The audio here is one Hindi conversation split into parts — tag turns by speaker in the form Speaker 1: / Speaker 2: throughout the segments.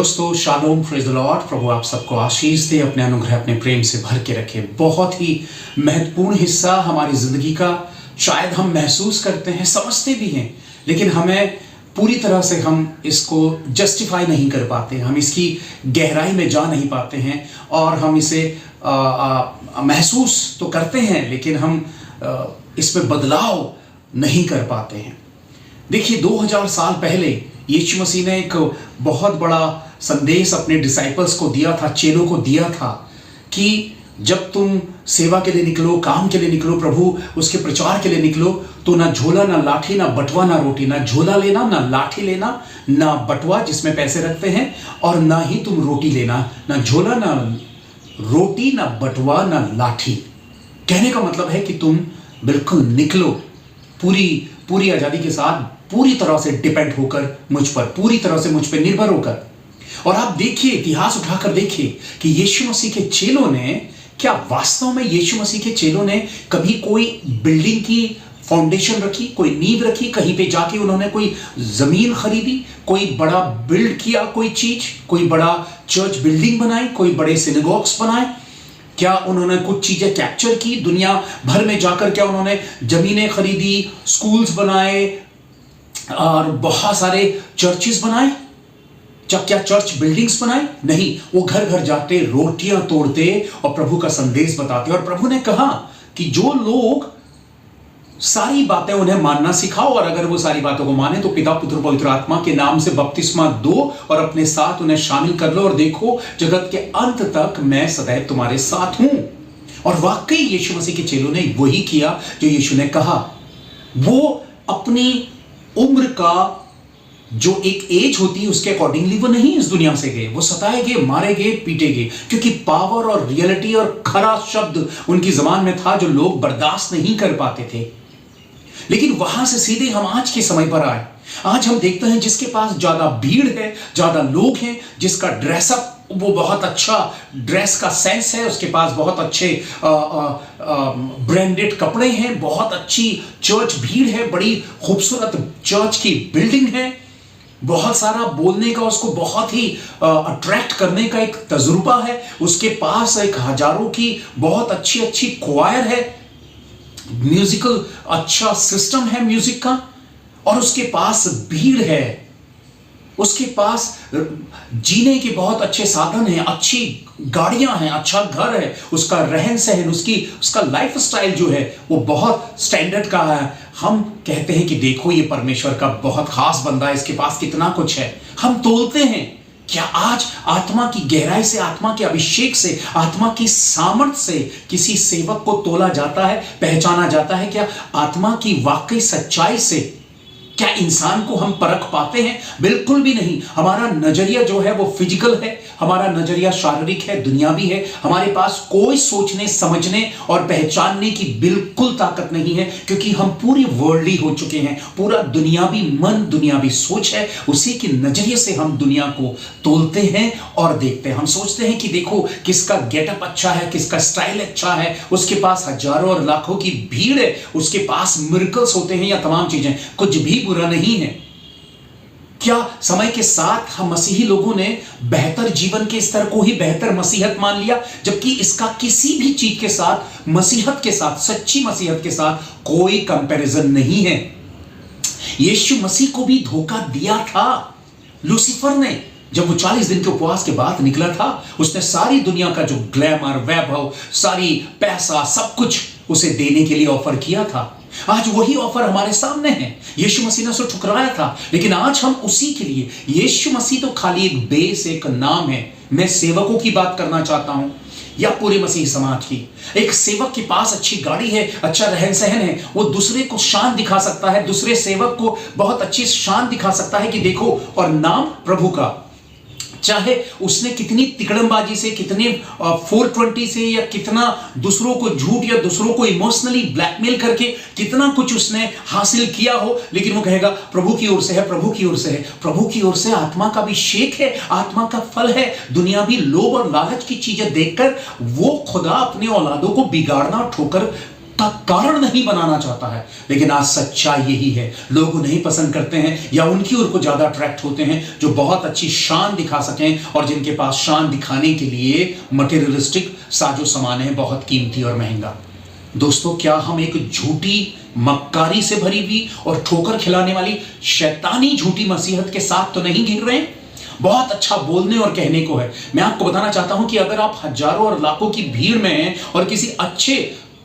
Speaker 1: दोस्तों शालोम, प्रेज द लॉर्ड। प्रभु आप सबको आशीष दे, अपने अनुग्रह अपने प्रेम से भर के रखे। बहुत ही महत्वपूर्ण हिस्सा हमारी जिंदगी का शायद हम महसूस करते हैं, समझते भी हैं, लेकिन हमें पूरी तरह से हम इसको जस्टिफाई नहीं कर पाते, हम इसकी गहराई में जा नहीं पाते हैं और हम इसे महसूस तो करते हैं, लेकिन हम इसमें बदलाव नहीं कर पाते हैं। देखिए 2000 साल पहले यीशु मसीह ने एक बहुत बड़ा संदेश अपने डिसाइपल्स को दिया था, चेलों को दिया था कि जब तुम सेवा के लिए निकलो, काम के लिए निकलो, प्रभु उसके प्रचार के लिए निकलो, तो ना झोला ना लाठी ना बटुआ ना रोटी, ना झोला लेना ना लाठी लेना ना बटुआ जिसमें पैसे रखते हैं, और ना ही तुम रोटी लेना, ना झोला ना रोटी ना बटुआ ना लाठी। कहने का मतलब है कि तुम बिल्कुल निकलो पूरी आजादी के साथ, पूरी तरह से डिपेंड होकर मुझ पर, पूरी तरह से मुझ पर निर्भर होकर। और आप देखिए, इतिहास उठाकर देखिए कि यीशु मसीह के चेलों ने क्या वास्तव में यीशु मसीह के चेलों ने कभी कोई बिल्डिंग की फाउंडेशन रखी, कोई नींव रखी, कहीं पे जाके उन्होंने कोई जमीन खरीदी, कोई बड़ा बिल्ड किया, कोई चीज, कोई बड़ा चर्च बिल्डिंग बनाई, कोई बड़े सिनेगॉग्स बनाए? क्या उन्होंने कुछ चीजें कैप्चर की दुनिया भर में जाकर? क्या उन्होंने जमीनें खरीदी, स्कूल्स बनाए और बहुत सारे चर्चेस बनाए? क्या चर्च बिल्डिंग्स बनाए? नहीं, वो घर घर जाते, रोटियां तोड़ते और प्रभु का संदेश बताते। और प्रभु ने कहा कि जो लोग सारी बातें उन्हें मानना सिखाओ, और अगर वो सारी बातों को माने तो पिता पुत्र पवित्र आत्मा के नाम से बपतिस्मा दो और अपने साथ उन्हें शामिल कर लो, और देखो जगत के अंत तक मैं सदैव तुम्हारे साथ हूं। और वाकई यीशु मसीह के चेलों ने वही किया जो यीशु ने कहा। वो अपनी उम्र का जो एक एज होती है उसके अकॉर्डिंगली वो नहीं इस दुनिया से गए। वो सताए गए, मारे गए, पीटे गए, क्योंकि पावर और रियलिटी और खरा शब्द उनकी जबान में था जो लोग बर्दाश्त नहीं कर पाते थे। लेकिन वहां से सीधे हम आज के समय पर आए। आज हम देखते हैं जिसके पास ज्यादा भीड़ है, ज्यादा लोग हैं, जिसका ड्रेसअप वो बहुत अच्छा ड्रेस का सेंस है, उसके पास बहुत अच्छे ब्रांडेड कपड़े हैं, बहुत अच्छी चर्च भीड़ है, बड़ी खूबसूरत चर्च की बिल्डिंग है, बहुत सारा बोलने का, उसको बहुत ही अट्रैक्ट करने का एक तजुर्बा है, उसके पास एक हजारों की बहुत अच्छी अच्छी क्वायर है, म्यूजिकल अच्छा सिस्टम है म्यूजिक का, और उसके पास भीड़ है, उसके पास जीने के बहुत अच्छे साधन हैं, अच्छी गाड़ियां हैं, अच्छा घर है, उसका रहन सहन, उसका लाइफ स्टाइल जो है वो बहुत स्टैंडर्ड का है। हम कहते हैं कि देखो ये परमेश्वर का बहुत खास बंदा है, इसके पास कितना कुछ है। हम तोलते हैं। क्या आज आत्मा की गहराई से, आत्मा के अभिषेक से, आत्मा की सामर्थ्य से किसी सेवक को तोला जाता है, पहचाना जाता है? क्या आत्मा की वाकई सच्चाई से क्या इंसान को हम परख पाते हैं? बिल्कुल भी नहीं। हमारा नजरिया जो है वो फिजिकल है, हमारा नजरिया शारीरिक है, दुनियावी है। हमारे पास कोई सोचने समझने और पहचानने की बिल्कुल ताकत नहीं है, क्योंकि हम पूरी वर्ल्डली हो चुके हैं। पूरा दुनियावी मन, दुनियावी सोच है, उसी के नजरिए से हम दुनिया को तोलते हैं और देखते हैं। हम सोचते हैं कि देखो किसका गेटअप अच्छा है, किसका स्टाइल अच्छा है, उसके पास हजारों और लाखों की भीड़ है, उसके पास मिरेकल्स होते हैं या तमाम चीजें। कुछ भी बुरा नहीं है। क्या समय के साथ हम मसीही लोगों ने बेहतर जीवन के स्तर को ही बेहतर मसीहत मान लिया, जबकि इसका किसी भी चीज के साथ, मसीहत के साथ, सच्ची मसीहत के साथ कोई कंपैरिजन नहीं है। यीशु मसीह को भी धोखा दिया था लूसीफर ने। जब वो 40 दिन के उपवास के बाद निकला था, उसने सारी दुनिया का जो ग्लैमर, वैभव, सारी पैसा, सब कुछ उसे देने के लिए ऑफर किया था। आज वही ऑफर हमारे सामने है। यीशु मसीह ने उसे ठुकराया था, लेकिन आज हम उसी के लिए, यीशु मसीह तो खाली एक बेस, एक नाम है। मैं सेवकों की बात करना चाहता हूं या पूरे मसीही समाज की। एक सेवक के पास अच्छी गाड़ी है, अच्छा रहन सहन है, वो दूसरे को शान दिखा सकता है, दूसरे सेवक को बहुत अच्छी शान दिखा सकता है कि देखो, और नाम प्रभु का। चाहे उसने कितनी तिकड़मबाजी से, कितने 420 से, या कितना दूसरों को झूठ या दूसरों को इमोशनली ब्लैकमेल करके कितना कुछ उसने हासिल किया हो, लेकिन वो कहेगा प्रभु की ओर से है, प्रभु की ओर से है। प्रभु की ओर से आत्मा का अभिषेक है, आत्मा का फल है। दुनियावी लोभ और लालच की चीजें देखकर वो खुदा अपने औलादों को बिगाड़ना, ठोकर का कारण नहीं बनाना चाहता है, लेकिन आज सच्चाई यही है, लोग नहीं पसंद करते हैं या उनकी ओर को ज्यादा अट्रैक्ट होते हैं जो बहुत अच्छी शान दिखा सकें और जिनके पास शान दिखाने के लिए मटेरियलिस्टिक साजो सामान है, बहुत कीमती और महंगा। दोस्तों, क्या हम एक झूठी मक्कारी से भरी हुई और ठोकर खिलाने वाली शैतानी झूठी मसीहत के साथ तो नहीं घिर रहे हैं? बहुत अच्छा बोलने और कहने को है। मैं आपको बताना चाहता हूं कि अगर आप हजारों और लाखों की भीड़ में हैं और किसी अच्छे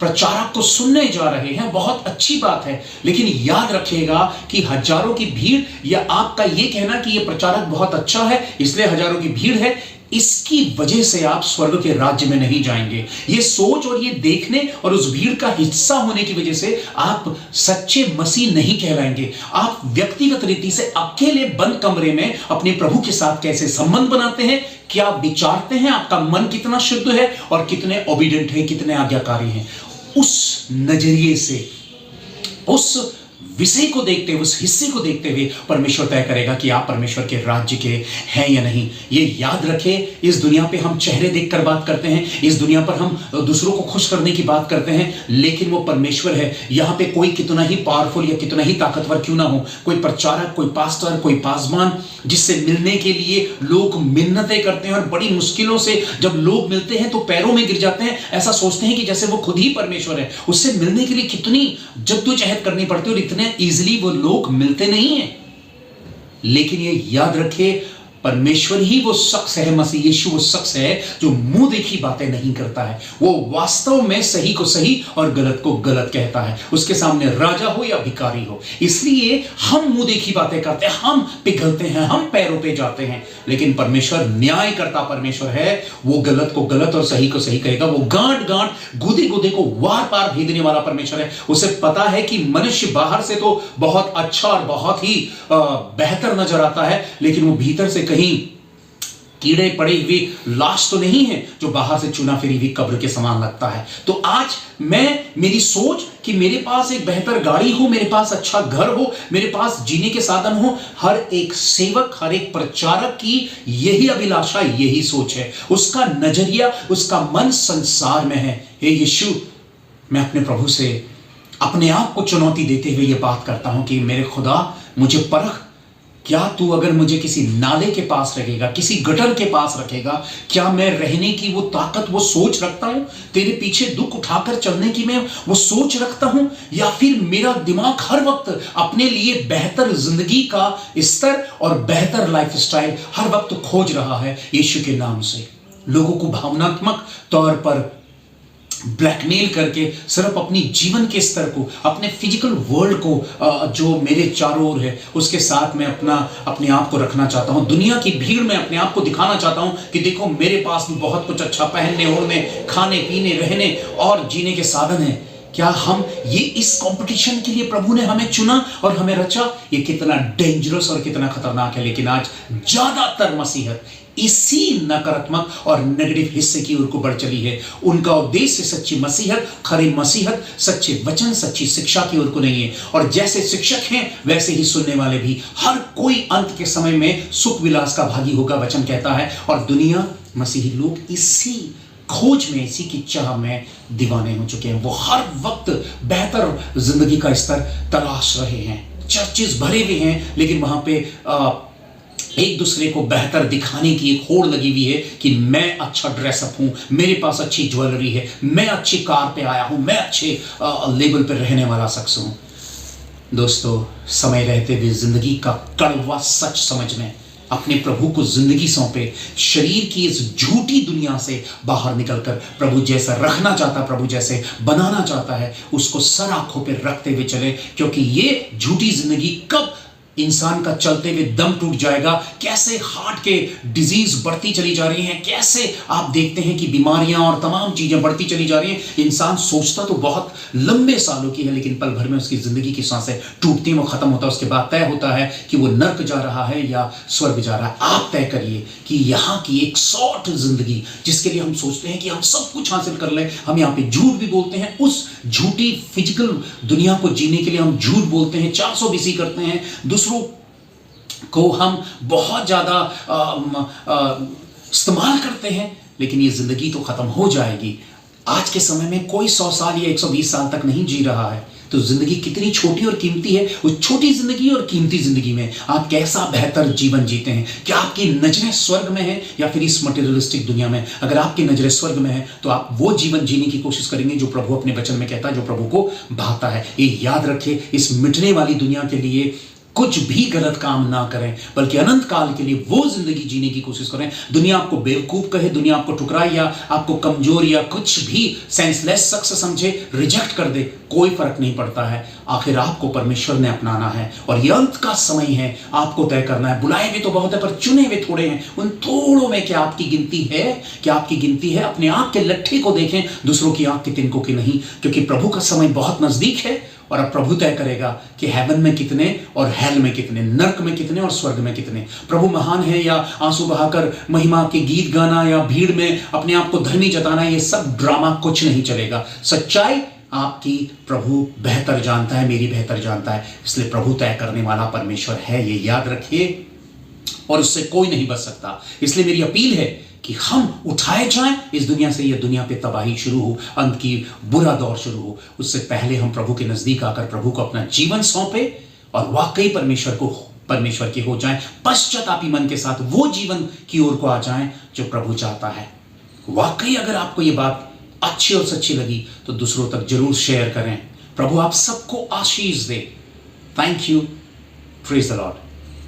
Speaker 1: प्रचारक को सुनने जा रहे हैं, बहुत अच्छी बात है, लेकिन याद रखिएगा कि हजारों की भीड़ या आपका यह कहना कि यह प्रचारक बहुत अच्छा है इसलिए हजारों की भीड़ है, इसकी वजह से आप स्वर्ग के राज्य में नहीं जाएंगे। ये सोच और ये देखने और उस भीड़ का हिस्सा होने की वजह से आप सच्चे मसीह नहीं कहलाएंगे। आप व्यक्तिगत रीति से अकेले बंद कमरे में अपने प्रभु के साथ कैसे संबंध बनाते हैं, क्या विचारते हैं, आपका मन कितना शुद्ध है और कितने ओबीडेंट है, कितने आज्ञाकारी हैं, उस नजरिए से, उस विषय को देखते हुए, उस हिस्से को देखते हुए परमेश्वर तय करेगा कि आप परमेश्वर के राज्य के हैं या नहीं। ये याद रखें, इस दुनिया पे हम चेहरे देखकर बात करते हैं, इस दुनिया पर हम दूसरों को खुश करने की बात करते हैं, लेकिन वो परमेश्वर है। यहाँ पे कोई कितना ही पावरफुल या कितना ही ताकतवर क्यों ना हो, कोई प्रचारक, कोई पास्टर, कोई पासवान, जिससे मिलने के लिए लोग मिन्नतें करते हैं और बड़ी मुश्किलों से जब लोग मिलते हैं तो पैरों में गिर जाते हैं, ऐसा सोचते हैं कि जैसे वो खुद ही परमेश्वर है। उससे मिलने के लिए कितनी जद्दोजहद करनी पड़ती है और इतने इजीली वो लोग मिलते नहीं हैं। लेकिन ये याद रखे, परमेश्वर ही वो शख्स है, मसीह यीशु वो शख्स है जो मुंह देखी बातें नहीं करता है। वो वास्तव में सही को सही और गलत को गलत कहता है, उसके सामने राजा हो या भिखारी हो। इसलिए हम मुंह देखी बातें करते हैं, हम पिघलते हैं, हम पैरों पे जाते हैं, लेकिन परमेश्वर न्याय करता परमेश्वर है। वो गलत को गलत और सही को सही कहेगा। वो गांठ गांठ, गुदे गुदे को वार पार भेदने वाला परमेश्वर है। उसे पता है कि मनुष्य बाहर से तो बहुत अच्छा और बहुत ही बेहतर नजर आता है, लेकिन वो भीतर से कहीं कीड़े पड़े हुए लाश तो नहीं है जो बाहर से चुना फिरी हुई कब्र के समान लगता है। तो आज मेरी सोच कि मेरे पास एक बेहतर गाड़ी हो, मेरे पास अच्छा घर हो, मेरे पास जीने के साधन हो, हर एक सेवक, हर एक प्रचारक की यही अभिलाषा, यही सोच है। उसका नजरिया, उसका मन संसार में है। हे यीशु, मैं अपने प्रभु से अपने आप को चुनौती देते हुए यह बात करता हूं कि मेरे खुदा, मुझे परख, क्या तू अगर मुझे किसी नाले के पास रखेगा, किसी गटर के पास रखेगा, क्या मैं रहने की वो ताकत, वो सोच रखता हूं? तेरे पीछे दुख उठाकर चलने की मैं वो सोच रखता हूं? या फिर मेरा दिमाग हर वक्त अपने लिए बेहतर जिंदगी का स्तर और बेहतर लाइफस्टाइल हर वक्त खोज रहा है यीशु के नाम से? लोगों को भावनात्मक तौर पर ब्लैकमेल करके सिर्फ अपनी जीवन के स्तर को, अपने फिजिकल वर्ल्ड को जो मेरे चारों ओर है उसके साथ मैं अपने आप को रखना चाहता हूं। दुनिया की भीड़ में अपने आप को दिखाना चाहता हूं कि देखो मेरे पास भी बहुत कुछ अच्छा पहनने, ओढ़ने, खाने पीने, रहने और जीने के साधन है। क्या हम ये इस कंपटीशन के लिए प्रभु ने हमें चुना और हमें रचा? ये कितना डेंजरस और कितना खतरनाक है। लेकिन आज ज्यादातर मसीहत इसी नकारात्मक और नेगेटिव हिस्से की ओर को बढ़ चली है। उनका उद्देश्य सच्ची मसीहत, खरी मसीहत, सच्चे वचन, सच्ची शिक्षा की ओर को नहीं है। और जैसे शिक्षक हैं वैसे ही सुनने वाले भी। हर कोई अंत के समय में सुख विलास का भागी होगा, वचन कहता है। और दुनिया, मसीही लोग इसी खोज में, इसी की चाह में दीवाने हो चुके हैं। वो हर वक्त बेहतर जिंदगी का स्तर तलाश रहे हैं। चर्चेस भरे हुए हैं, लेकिन वहां पे एक दूसरे को बेहतर दिखाने की एक होड़ लगी हुई है कि मैं अच्छा ड्रेसअप हूं, मेरे पास अच्छी ज्वेलरी है, मैं अच्छी कार पे आया हूं, मैं अच्छे लेवल पे रहने वाला शख्स हूं। दोस्तों, समय रहते हुए जिंदगी का कड़वा सच समझने, अपने प्रभु को जिंदगी सौंपे, शरीर की इस झूठी दुनिया से बाहर निकलकर प्रभु जैसा रखना चाहता, प्रभु जैसे बनाना चाहता है, उसको सर आंखों पे रखते हुए चले। क्योंकि ये झूठी जिंदगी कब इंसान का चलते हुए दम टूट जाएगा, कैसे हार्ट के डिजीज बढ़ती चली जा रही हैं, कैसे आप देखते हैं कि बीमारियां और तमाम चीजें बढ़ती चली जा रही हैं। इंसान सोचता तो बहुत लंबे सालों की है, लेकिन पल भर में उसकी जिंदगी की सांसें टूटती हैं, वो खत्म होता है। उसके बाद तय होता है कि वो नर्क जा रहा है या स्वर्ग जा रहा है। आप तय करिए कि यहाँ की एक शॉर्ट जिंदगी जिसके लिए हम सोचते हैं कि हम सब कुछ हासिल कर लें, हम यहाँ पे झूठ भी बोलते हैं, उस झूठी फिजिकल दुनिया को जीने के लिए हम झूठ बोलते हैं, 400 बीसी करते हैं, दूसरों को हम बहुत ज्यादा इस्तेमाल करते हैं, लेकिन ये जिंदगी तो खत्म हो जाएगी। आज के समय में कोई 100 साल या 120 साल तक नहीं जी रहा है, तो जिंदगी कितनी छोटी और कीमती है। उस छोटी जिंदगी और कीमती जिंदगी में आप कैसा बेहतर जीवन जीते हैं। क्या आपकी नजरें स्वर्ग में हैं या फिर इस मटेरियलिस्टिक दुनिया में? अगर आपकी नजरें स्वर्ग में हैं तो आप वो जीवन जीने की कोशिश करेंगे जो प्रभु अपने वचन में कहता है, जो प्रभु को भाता है। ये याद रखिए, इस मिटने वाली दुनिया के लिए कुछ भी गलत काम ना करें, बल्कि अनंत काल के लिए वो जिंदगी जीने की कोशिश करें। दुनिया आपको बेवकूफ कहे, दुनिया आपको ठुकराए या आपको कमजोर या कुछ भी सेंसलेस शख्स समझे, रिजेक्ट कर दे, कोई फर्क नहीं पड़ता है। आखिर आपको परमेश्वर ने अपनाना है और ये अंत का समय है, आपको तय करना है। बुलाए हुए तो बहुत है पर चुने हुए थोड़े हैं। उन थोड़ों में क्या आपकी गिनती है? क्या आपकी गिनती है? अपने आप के लट्ठे को देखें, दूसरों की आंख के तिनकों की नहीं, क्योंकि प्रभु का समय बहुत नजदीक है। और अब प्रभु तय करेगा कि हेवन में कितने और हेल में कितने, नर्क में कितने और स्वर्ग में कितने। प्रभु महान है या आंसू बहाकर महिमा के गीत गाना या भीड़ में अपने आप को धर्मी जताना, ये सब ड्रामा कुछ नहीं चलेगा। सच्चाई आपकी प्रभु बेहतर जानता है, मेरी बेहतर जानता है। इसलिए प्रभु तय करने वाला परमेश्वर है, ये याद रखिए, और उससे कोई नहीं बच सकता। इसलिए मेरी अपील है कि हम उठाए जाएं इस दुनिया से। यह दुनिया पे तबाही शुरू हो, अंत की बुरा दौर शुरू हो, उससे पहले हम प्रभु के नजदीक आकर प्रभु को अपना जीवन सौंपे और वाकई परमेश्वर के हो जाएं, पश्चातापी मन के साथ वो जीवन की ओर को आ जाएं जो प्रभु चाहता है। वाकई अगर आपको ये बात अच्छी और सच्ची लगी तो दूसरों तक जरूर शेयर करें। प्रभु आप सबको आशीष दे। Thank you. Praise the Lord.